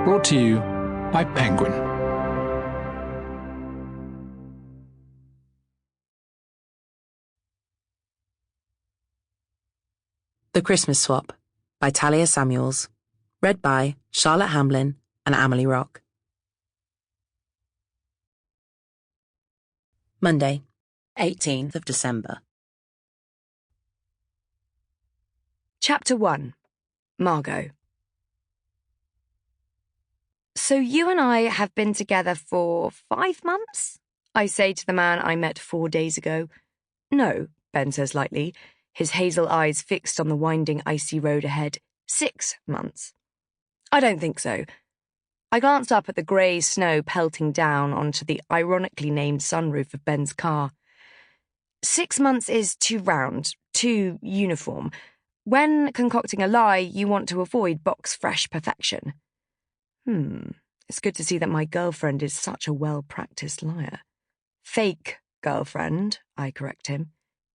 Brought to you by Penguin. The Christmas Swap by Talia Samuels. Read by Charlotte Hamblin and Amélie Roch. Monday, 18th of December. Chapter 1. Margot. So you and I have been together for 5 months? I say to the man I met 4 days ago. No, Ben says lightly, his hazel eyes fixed on the winding icy road ahead. 6 months. I don't think so. I glanced up at the grey snow pelting down onto the ironically named sunroof of Ben's car. 6 months is too round, too uniform. When concocting a lie, you want to avoid box-fresh perfection. It's good to see that my girlfriend is such a well-practiced liar. Fake girlfriend, I correct him.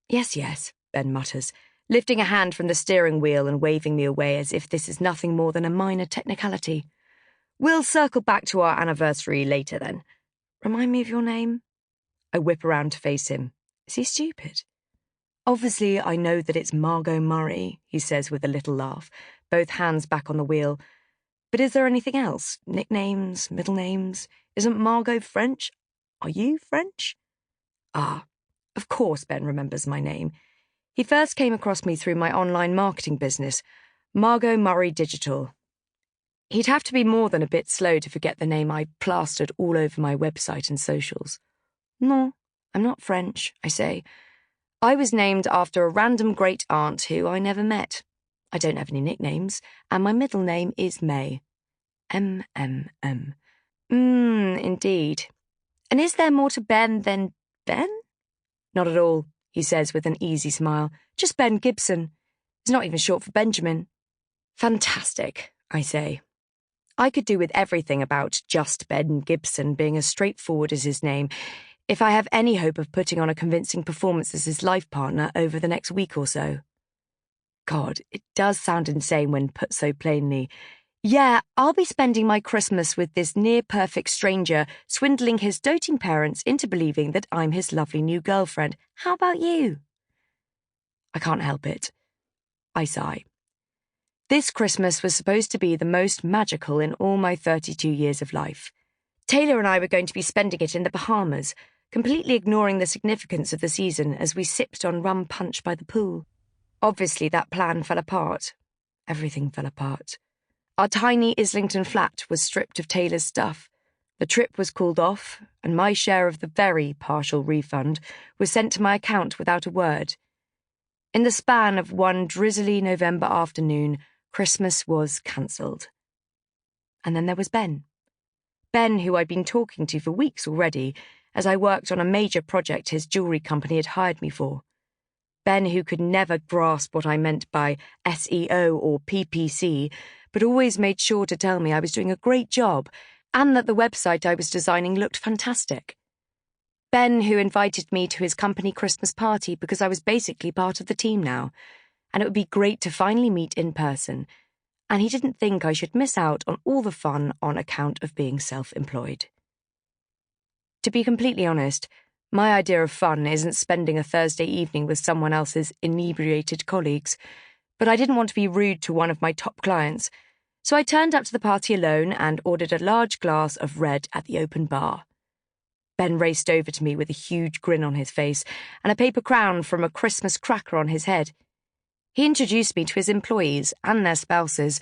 Yes, Ben mutters, lifting a hand from the steering wheel and waving me away as if this is nothing more than a minor technicality. We'll circle back to our anniversary later then. Remind me of your name? I whip around to face him. Is he stupid? Obviously, I know that it's Margot Murray, he says with a little laugh, both hands back on the wheel. But is there anything else? Nicknames, middle names? Isn't Margot French? Are you French? Ah, of course Ben remembers my name. He first came across me through my online marketing business, Margot Murray Digital. He'd have to be more than a bit slow to forget the name I plastered all over my website and socials. No, I'm not French, I say. I was named after a random great-aunt who I never met. I don't have any nicknames, and my middle name is May. M-M-M. Indeed. And is there more to Ben than Ben? Not at all, he says with an easy smile. Just Ben Gibson. It's not even short for Benjamin. Fantastic, I say. I could do with everything about just Ben Gibson being as straightforward as his name, if I have any hope of putting on a convincing performance as his life partner over the next week or so. God, it does sound insane when put so plainly. Yeah, I'll be spending my Christmas with this near-perfect stranger, swindling his doting parents into believing that I'm his lovely new girlfriend. How about you? I can't help it. I sigh. This Christmas was supposed to be the most magical in all my 32 years of life. Taylor and I were going to be spending it in the Bahamas, completely ignoring the significance of the season as we sipped on rum punch by the pool. Obviously, that plan fell apart. Everything fell apart. Our tiny Islington flat was stripped of Taylor's stuff. The trip was called off, and my share of the very partial refund was sent to my account without a word. In the span of one drizzly November afternoon, Christmas was cancelled. And then there was Ben. Ben, who I'd been talking to for weeks already, as I worked on a major project his jewellery company had hired me for. Ben, who could never grasp what I meant by SEO or PPC, but always made sure to tell me I was doing a great job and that the website I was designing looked fantastic. Ben, who invited me to his company Christmas party because I was basically part of the team now, and it would be great to finally meet in person, and he didn't think I should miss out on all the fun on account of being self-employed. To be completely honest, my idea of fun isn't spending a Thursday evening with someone else's inebriated colleagues, but I didn't want to be rude to one of my top clients, so I turned up to the party alone and ordered a large glass of red at the open bar. Ben raced over to me with a huge grin on his face and a paper crown from a Christmas cracker on his head. He introduced me to his employees and their spouses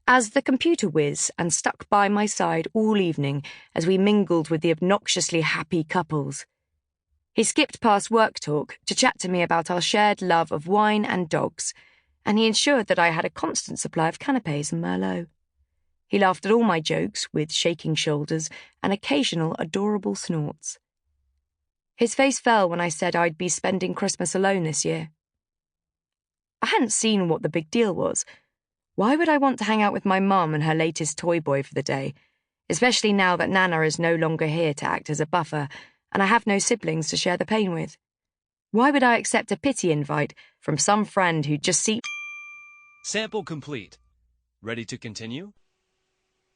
as the computer whiz and stuck by my side all evening as we mingled with the obnoxiously happy couples. He skipped past work talk to chat to me about our shared love of wine and dogs, and he ensured that I had a constant supply of canapés and Merlot. He laughed at all my jokes with shaking shoulders and occasional adorable snorts. His face fell when I said I'd be spending Christmas alone this year. I hadn't seen what the big deal was. Why would I want to hang out with my mum and her latest toy boy for the day, especially now that Nana is no longer here to act as a buffer and I have no siblings to share the pain with? Why would I accept a pity invite from some friend who'd just seen... Sample complete. Ready to continue?